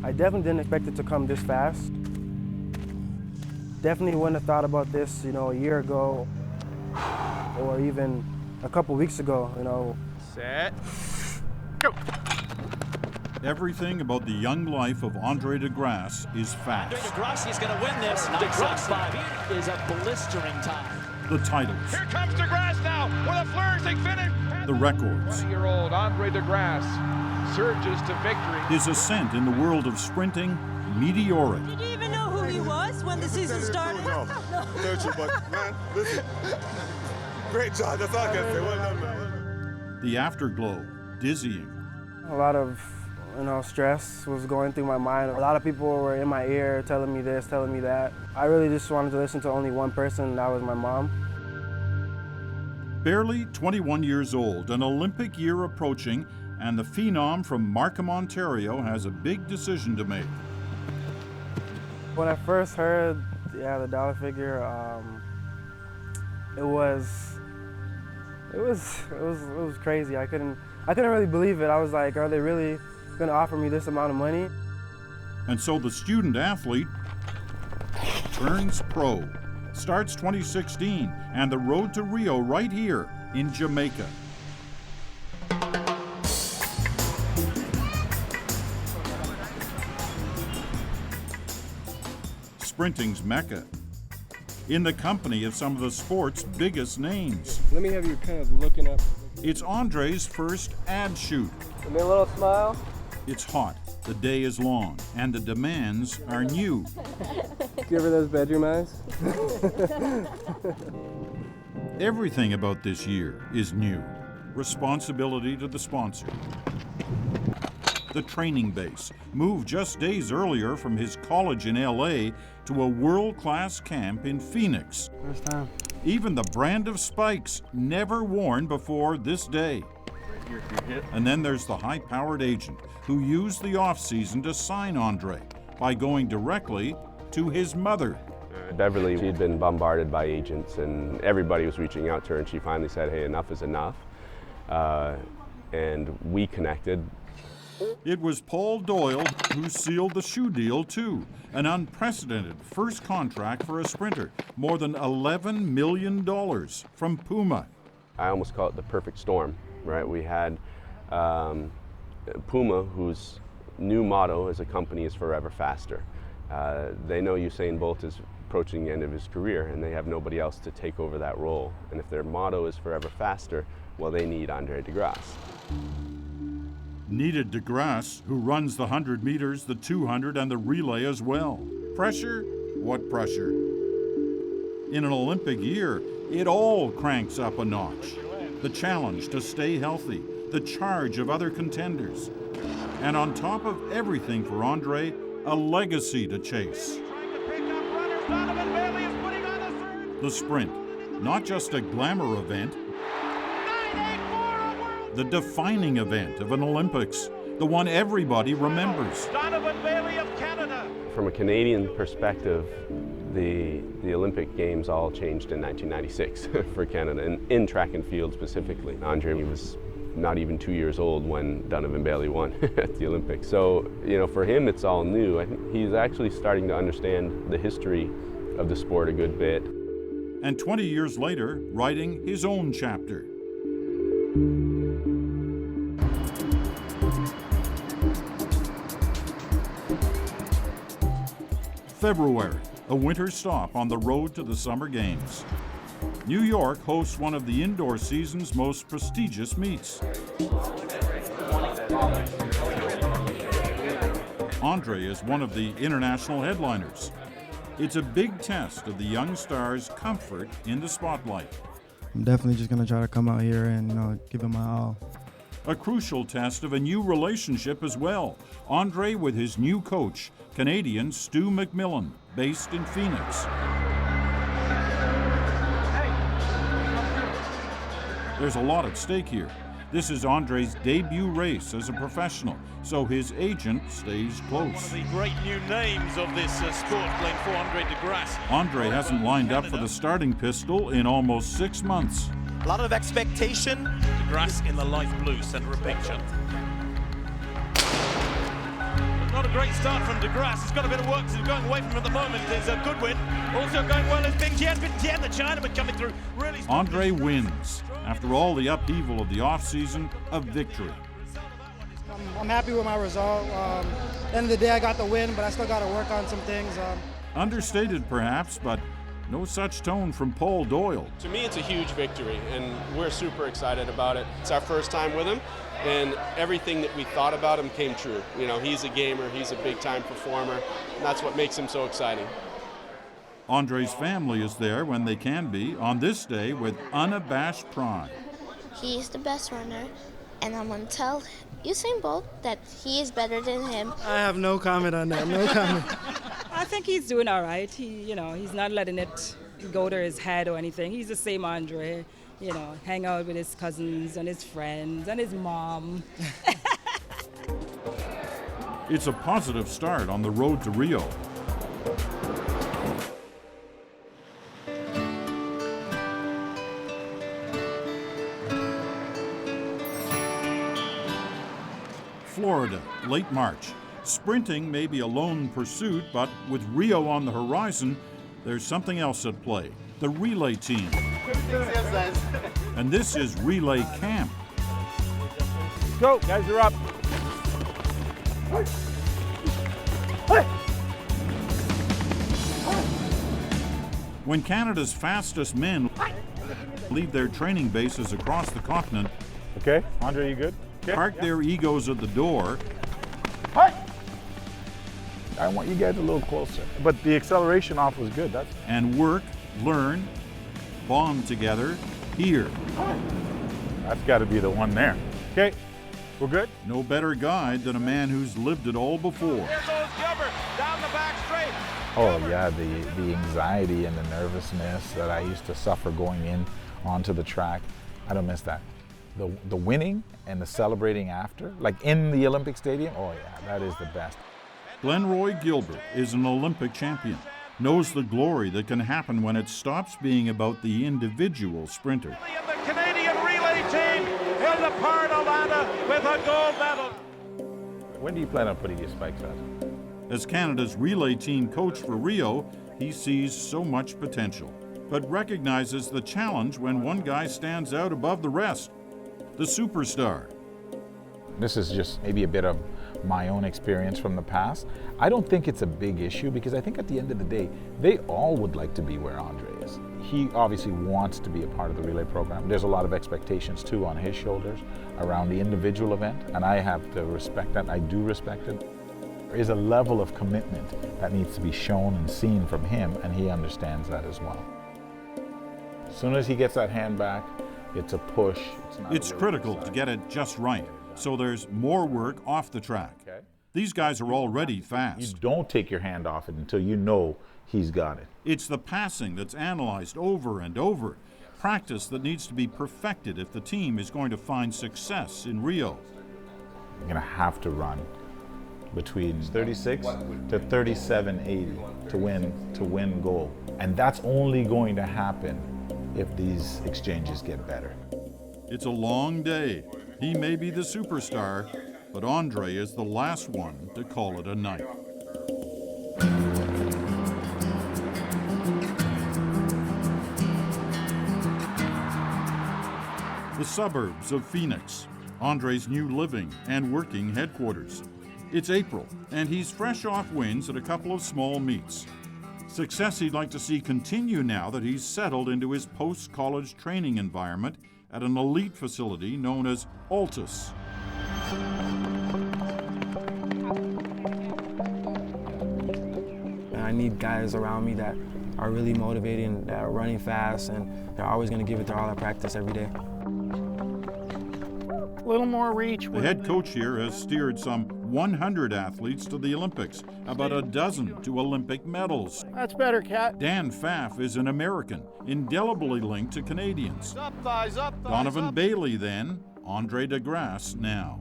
I definitely didn't expect it to come this fast. Definitely wouldn't have thought about this, a year ago or even a couple weeks ago, Set. Go. Everything about the young life of Andre De Grasse is fast. Andre De Grasse is going to win this. 9.75 is a blistering time. The titles. Here comes De Grasse now with a flourishing finish. The records. 20-year-old Andre De Grasse surges to victory. His ascent in the world of sprinting, meteoric. Did you even know who he was when the season started? No. But man, listen. Great job. That's all I can say. Well done, man. The afterglow, dizzying. A lot of stress was going through my mind. A lot of people were in my ear telling me this, telling me that. I really just wanted to listen to only one person, and that was my mom. Barely 21 years old, an Olympic year approaching, and the phenom from Markham, Ontario has a big decision to make. When I first heard, the dollar figure, it was crazy. I couldn't really believe it. I was like, are they really going to offer me this amount of money? And so the student athlete turns pro, starts 2016, and the road to Rio right here in Jamaica. Sprinting's Mecca, in the company of some of the sport's biggest names. Let me have you kind of looking up. It's Andre's first ad shoot. Give me a little smile. It's hot, the day is long, and the demands are new. Give her those bedroom eyes. Everything about this year is new. Responsibility to the sponsor. The training base, moved just days earlier from his college in LA to a world-class camp in Phoenix. First time. Even the brand of spikes never worn before this day. And then there's the high-powered agent who used the off-season to sign Andre by going directly to his mother. Beverly, she'd been bombarded by agents and everybody was reaching out to her, and she finally said, hey, enough is enough. And we connected. It was Paul Doyle who sealed the shoe deal too, an unprecedented first contract for a sprinter, more than $11 million from Puma. I almost call it the perfect storm, right? We had Puma, whose new motto as a company is forever faster. They know Usain Bolt is approaching the end of his career and they have nobody else to take over that role. And if their motto is forever faster, well, they need Andre De Grasse. Needed De Grasse, who runs the 100 meters, the 200, and the relay as well. Pressure? What pressure? In an Olympic year, it all cranks up a notch. The challenge to stay healthy, the charge of other contenders. And on top of everything for Andre, a legacy to chase. The sprint, not just a glamour event, the defining event of an Olympics, the one everybody remembers. From a Canadian perspective, the Olympic Games all changed in 1996 for Canada, in track and field specifically. Andre was not even 2 years old when Donovan Bailey won at the Olympics. So, for him it's all new. I think he's actually starting to understand the history of the sport a good bit. And 20 years later, writing his own chapter. February, a winter stop on the road to the Summer Games. New York hosts one of the indoor season's most prestigious meets. Andre is one of the international headliners. It's a big test of the young star's comfort in the spotlight. I'm definitely just going to try to come out here and, give it my all. A crucial test of a new relationship as well. Andre with his new coach, Canadian Stu McMillan, based in Phoenix. There's a lot at stake here. This is Andre's debut race as a professional, so his agent stays close. One of the great new names of this sport playing for Andre De Grasse. Andre hasn't lined up for the starting pistol in almost 6 months. A lot of expectation. De Grasse in the light blue, center of picture. Not a great start from De Grasse. He's got a bit of work to do. Going away from him at the moment. It's a good win. Also going well is Bing Tian. Bing Tian, the Chinaman, coming through. Really. Andre wins. After all the upheaval of the off-season, a victory. I'm happy with my result. At the end of the day, I got the win, but I still got to work on some things. Understated perhaps, but no such tone from Paul Doyle. To me, it's a huge victory, and we're super excited about it. It's our first time with him, and everything that we thought about him came true. You know, he's a gamer, he's a big-time performer, and that's what makes him so exciting. Andre's family is there when they can be on this day with unabashed pride. He's the best runner, and I'm going to tell Usain Bolt that he is better than him. I have no comment on that, no comment. I think he's doing all right. He's not letting it go to his head or anything. He's the same Andre, hang out with his cousins and his friends and his mom. It's a positive start on the road to Rio. Florida, late March. Sprinting may be a lone pursuit, but with Rio on the horizon, there's something else at play. The relay team. And this is relay camp. Go, guys are up. When Canada's fastest men leave their training bases across the continent, okay, Andre, you good? Okay. Park their egos at the door. I want you guys a little closer. But the acceleration off was good. And work, learn, bond together here. That's got to be the one there. Okay, we're good? No better guide than a man who's lived it all before. Here goes Gilbert down the back straight. Oh yeah, the anxiety and the nervousness that I used to suffer going in onto the track, I don't miss that. The winning and the celebrating after, like in the Olympic Stadium, oh yeah, that is the best. Glenroy Gilbert is an Olympic champion, knows the glory that can happen when it stops being about the individual sprinter. And the Canadian relay team held apart Atlanta with a gold medal. When do you plan on putting your spikes on? As Canada's relay team coach for Rio, he sees so much potential, but recognizes the challenge when one guy stands out above the rest, the superstar. This is just maybe a bit of my own experience from the past. I don't think it's a big issue because I think at the end of the day, they all would like to be where Andre is. He obviously wants to be a part of the relay program. There's a lot of expectations too on his shoulders around the individual event, and I have to respect that. I do respect it. There is a level of commitment that needs to be shown and seen from him, and he understands that as well. As soon as he gets that hand back, it's a push. It's critical to get it just right, so there's more work off the track. Okay. These guys are already fast. You don't take your hand off it until you know he's got it. It's the passing that's analyzed over and over, practice that needs to be perfected if the team is going to find success in Rio. You're going to have to run between 36 to 37.80 to win gold. And that's only going to happen if these exchanges get better. It's a long day. He may be the superstar, but Andre is the last one to call it a night. The suburbs of Phoenix, Andre's new living and working headquarters. It's April, and he's fresh off wins at a couple of small meets. Success he'd like to see continue now that he's settled into his post-college training environment at an elite facility known as Altus. I need guys around me that are really motivated and that are running fast, and they're always going to give it their all at practice every day. A little more reach. The head coach here has steered some 100 athletes to the Olympics, about a dozen to Olympic medals. That's better, Cat. Dan Pfaff is an American, indelibly linked to Canadians. Up, thighs up, thighs Donovan up. Bailey then, Andre De Grasse now.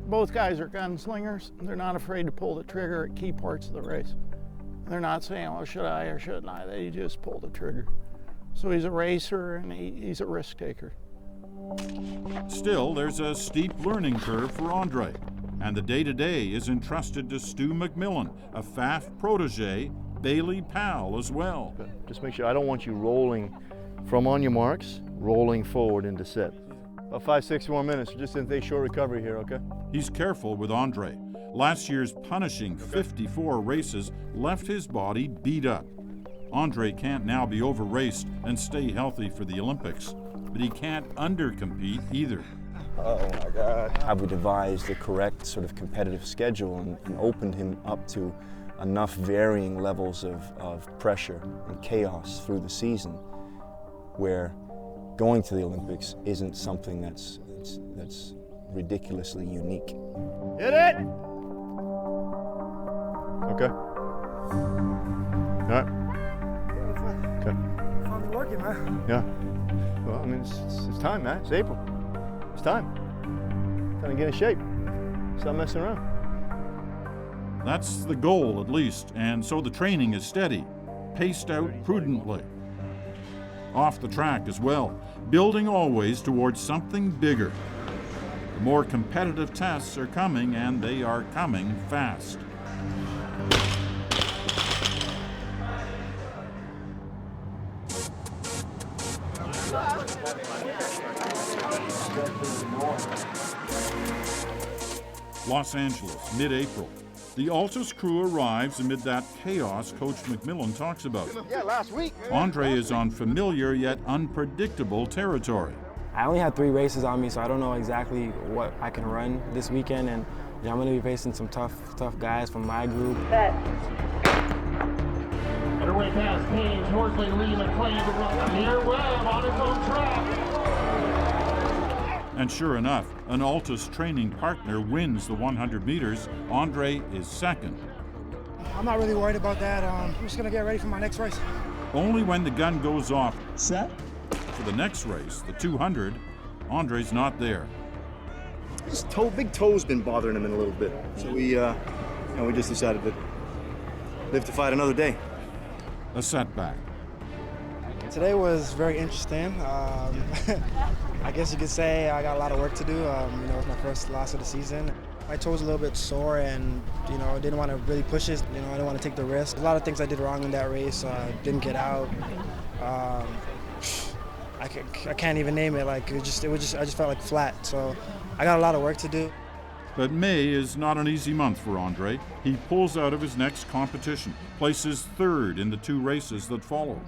Both guys are gunslingers. They're not afraid to pull the trigger at key parts of the race. They're not saying, well, should I or shouldn't I? They just pull the trigger. So he's a racer and he's a risk taker. Still, there's a steep learning curve for Andre. And the day-to-day is entrusted to Stu McMillan, a Pfaff protege, Bailey pal as well. Okay. Just make sure, I don't want you rolling from on your marks, rolling forward into set. About 5-6 more minutes, just in a short recovery here, okay? He's careful with Andre. Last year's punishing 54 races left his body beat up. Andre can't now be over-raced and stay healthy for the Olympics, but he can't under-compete either. Oh my God. Have we devised the correct sort of competitive schedule and opened him up to enough varying levels of pressure and chaos through the season where going to the Olympics isn't something that's ridiculously unique. Hit it! Okay. All right. Okay. Finally working, man. Yeah. Well, I mean, it's time, man. It's April. It's time. Time to get in shape. Stop messing around. That's the goal, at least, and so the training is steady, paced out prudently. Off the track as well, building always towards something bigger. The more competitive tests are coming, and they are coming fast. Los Angeles, mid-April. The Altus crew arrives amid that chaos Coach McMillan talks about. Yeah, last week. Andre is on familiar yet unpredictable territory. I only had 3 races on me, so I don't know exactly what I can run this weekend, and I'm going to be facing some tough guys from my group. Underway pass, Page, Horsley, Lee, McLean, Amir Webb on his own track. And sure enough, an Altus training partner wins the 100 meters. Andre is second. I'm not really worried about that. I'm just going to get ready for my next race. Only when the gun goes off set for the next race, the 200, Andre's not there. His big toe's been bothering him in a little bit, so we just decided to live to fight another day. A setback. Today was very interesting. I guess you could say I got a lot of work to do. It's my first loss of the season. My toe was a little bit sore, and I didn't want to really push it. I didn't want to take the risk. A lot of things I did wrong in that race. Didn't get out. I can't even name it. I just felt like flat. So I got a lot of work to do. But May is not an easy month for Andre. He pulls out of his next competition, places third in the 2 races that follow.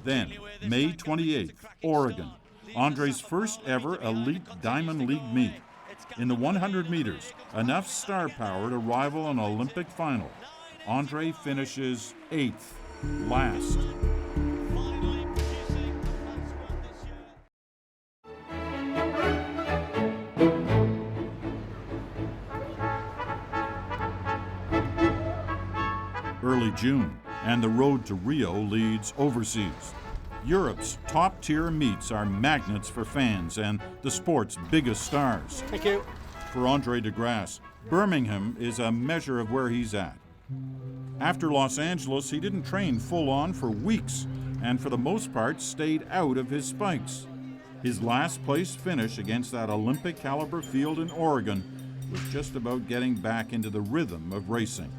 Then, May 28th, Oregon, Andre's first ever Elite Diamond League meet. In the 100 meters, enough star power to rival an Olympic final. Andre finishes 8th, last. Early June, and the road to Rio leads overseas. Europe's top-tier meets are magnets for fans and the sport's biggest stars. Thank you. For Andre De Grasse, Birmingham is a measure of where he's at. After Los Angeles, he didn't train full-on for weeks, and for the most part stayed out of his spikes. His last-place finish against that Olympic-caliber field in Oregon was just about getting back into the rhythm of racing.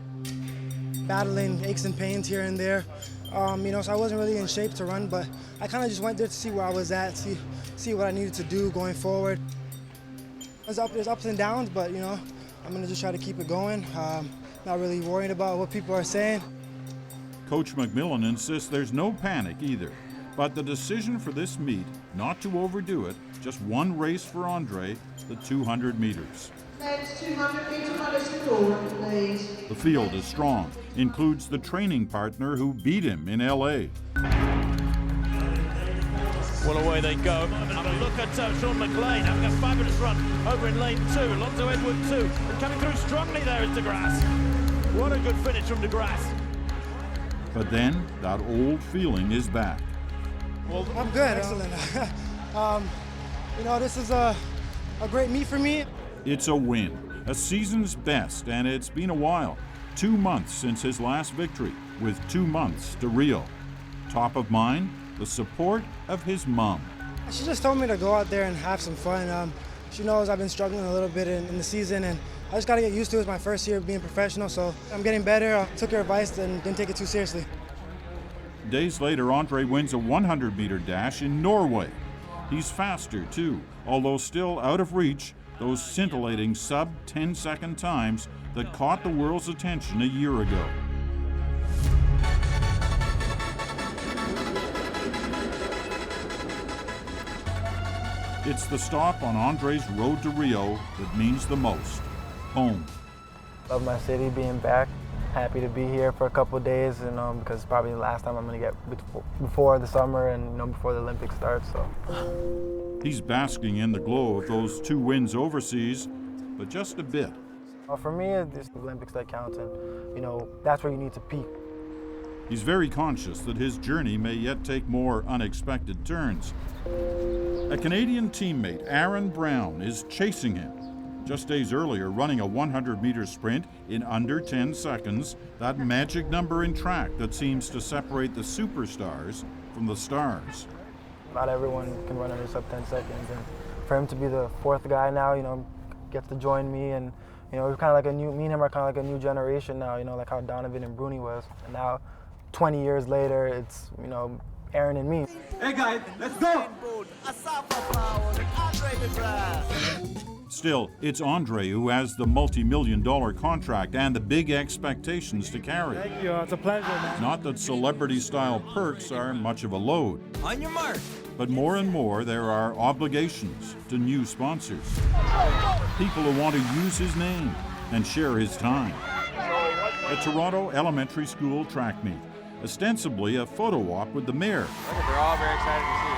Battling aches and pains here and there. So I wasn't really in shape to run, but I kind of just went there to see where I was at, see what I needed to do going forward. There's ups and downs, but I'm gonna just try to keep it going. Not really worried about what people are saying. Coach McMillan insists there's no panic either, but the decision for this meet, not to overdo it, just one race for Andre, the 200 meters. Next 200 meter score, please. The field is strong, includes the training partner who beat him in LA. Well, away they go. Have a look at Sean McLean having a fabulous run over in lane 2. Alonso Edward 2. And coming through strongly there is De Grasse. What a good finish from De Grasse. But then, that old feeling is back. Well, I'm good. Excellent. This is a great meet for me. It's a win, a season's best, and it's been a while. 2 months since his last victory, with 2 months to Rio. Top of mind, the support of his mom. She just told me to go out there and have some fun. She knows I've been struggling a little bit in the season, and I just got to get used to it. It's my first year being professional, so I'm getting better. I took her advice and didn't take it too seriously. Days later, Andre wins a 100-meter dash in Norway. He's faster, too, although still out of reach those scintillating sub-10-second times that caught the world's attention a year ago. It's the stop on Andre's road to Rio that means the most. Home. Love my city, being back. Happy to be here for a couple of days, because it's probably the last time I'm going to get before the summer and before the Olympics starts. So he's basking in the glow of those 2 wins overseas, but just a bit. Well, for me, it's the Olympics that counts, and that's where you need to peak. He's very conscious that his journey may yet take more unexpected turns. A Canadian teammate, Aaron Brown, is chasing him. Just days earlier, running a 100-meter sprint in under 10 seconds, that magic number in track that seems to separate the superstars from the stars. Not everyone can run under sub-10 seconds, and for him to be the 4th guy now, gets to join me, and we're kind of like me and him are kind of like a new generation now, like how Donovan and Bruni was. And now, 20 years later, it's, Aaron and me. Hey guys, let's go! Still, it's Andre who has the multi-million-dollar contract and the big expectations to carry. Thank you. It's a pleasure, man. Not that celebrity-style perks are much of a load. On your mark. But more and more, there are obligations to new sponsors. People who want to use his name and share his time. A Toronto elementary school track meet. Ostensibly a photo op with the mayor. We're all very excited to see you.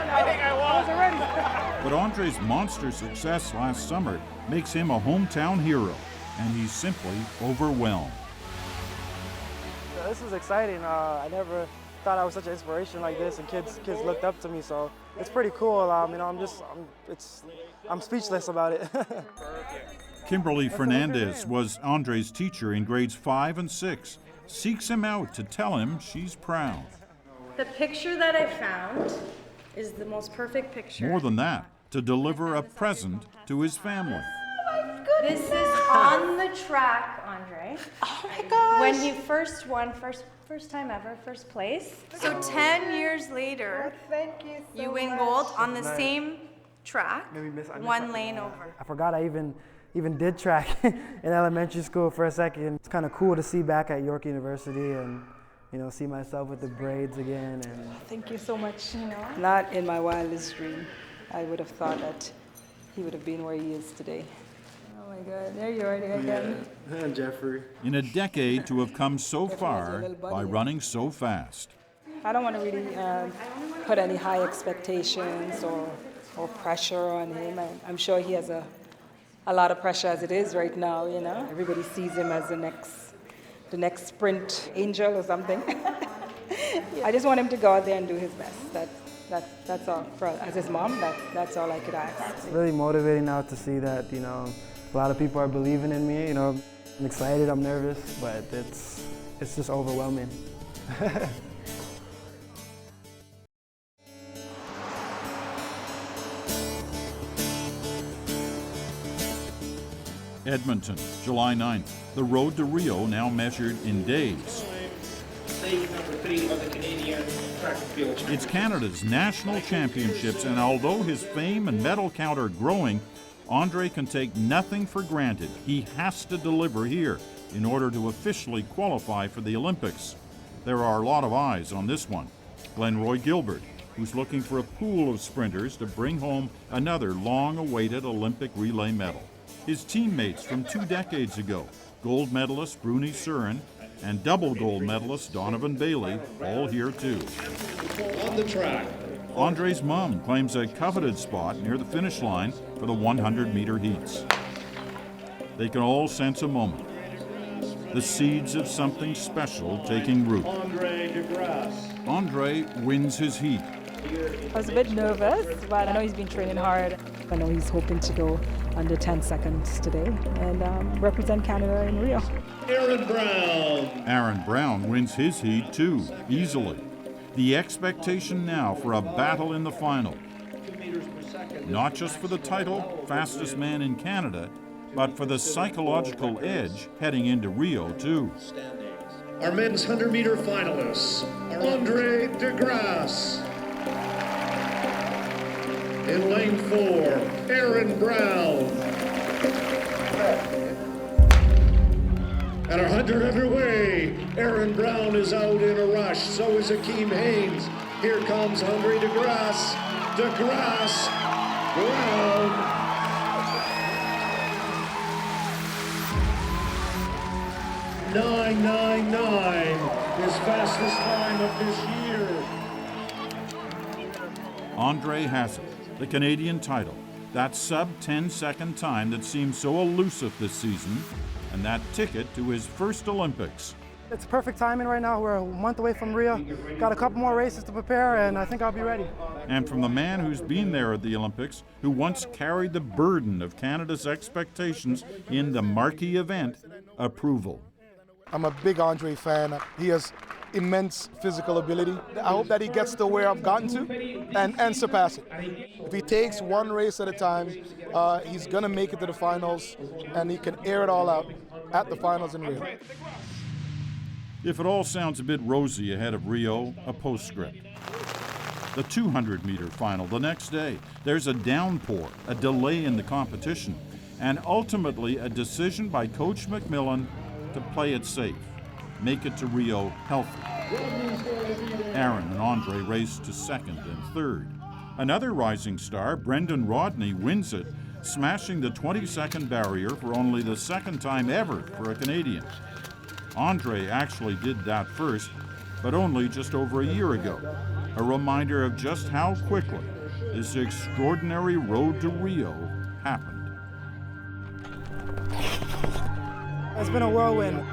I think I was already. But Andre's monster success last summer makes him a hometown hero, and he's simply overwhelmed. This is exciting. I never thought I was such an inspiration like this, and kids looked up to me, so it's pretty cool. I'm speechless about it. Kimberly Fernandez was Andre's teacher in grades 5 and 6, seeks him out to tell him she's proud. The picture that I found is the most perfect picture. More than that, to deliver a present to his family. Oh my goodness. This is on the track, Andre. Oh my gosh. When you first won, first time ever, first place. So 10 years later, Thank you so you win much. gold on the same track, I missed 1 lane over. I forgot I even did track in elementary school for a second. It's kind of cool to see back at York University and see myself with the braids again. And Thank you so much. Not in my wildest dream. I would have thought that he would have been where he is today. Oh my God, there you are again. Yeah. Jeffrey. In a decade to have come so far by running so fast. I don't want to really put any high expectations or pressure on him. I'm sure he has a lot of pressure as it is right now, Everybody sees him as the next sprint angel or something. I just want him to go out there and do his best. That's all. As his mom, that's all I could ask. It's really motivating now to see that, a lot of people are believing in me. I'm excited, I'm nervous, but it's just overwhelming. Edmonton, July 9th. The road to Rio now measured in days. It's Canada's national championships, and although his fame and medal count are growing, Andre can take nothing for granted. He has to deliver here in order to officially qualify for the Olympics. There are a lot of eyes on this one. Glenroy Gilbert, who's looking for a pool of sprinters to bring home another long-awaited Olympic relay medal. His teammates from 2 decades ago, gold medalist Bruni Surin and double gold medalist Donovan Bailey, all here too. On the track. Andre's mom claims a coveted spot near the finish line for the 100-meter heats. They can all sense a moment. The seeds of something special taking root. Andre De Grasse. Andre wins his heat. I was a bit nervous, but I know he's been training hard. I know he's hoping to go under 10 seconds today and represent Canada in Rio. Aaron Brown. Aaron Brown wins his heat too, easily. The expectation now for a battle in the final. not just for the title, fastest man in Canada, but for the psychological edge heading into Rio, too. Our men's 100-meter finalists are Andre De Grasse. In lane 4, Aaron Brown. At our 100 underway, Aaron Brown is out in a rush, so is Akeem Haynes. Here comes Andre De Grasse. De Grasse, Brown. .999, his fastest time of this year. Andre has it, the Canadian title, that sub-10-second time that seemed so elusive this season, and that ticket to his first Olympics. It's perfect timing right now. We're a month away from Rio. Got a couple more races to prepare, and I think I'll be ready. And from the man who's been there at the Olympics, who once carried the burden of Canada's expectations in the marquee event, approval. I'm a big Andre fan. He has immense physical ability. I hope that he gets to where I've gotten to and surpass it. If he takes one race at a time, he's going to make it to the finals, and he can air it all out at the finals in Rio. If it all sounds a bit rosy ahead of Rio, a postscript. The 200-meter final the next day. There's a downpour, a delay in the competition, and ultimately a decision by Coach McMillan to play it safe, make it to Rio healthy. Aaron and Andre race to second and third. Another rising star, Brendan Rodney, wins it, smashing the 20-second barrier for only the second time ever for a Canadian. Andre actually did that first, but only just over a year ago. A reminder of just how quickly this extraordinary road to Rio happened. It's been a whirlwind.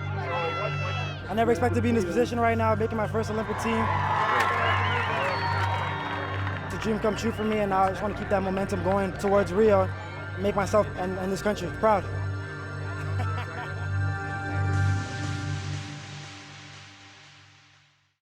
I never expected to be in this position right now, making my first Olympic team. It's a dream come true for me, and I just want to keep that momentum going towards Rio, make myself and this country proud.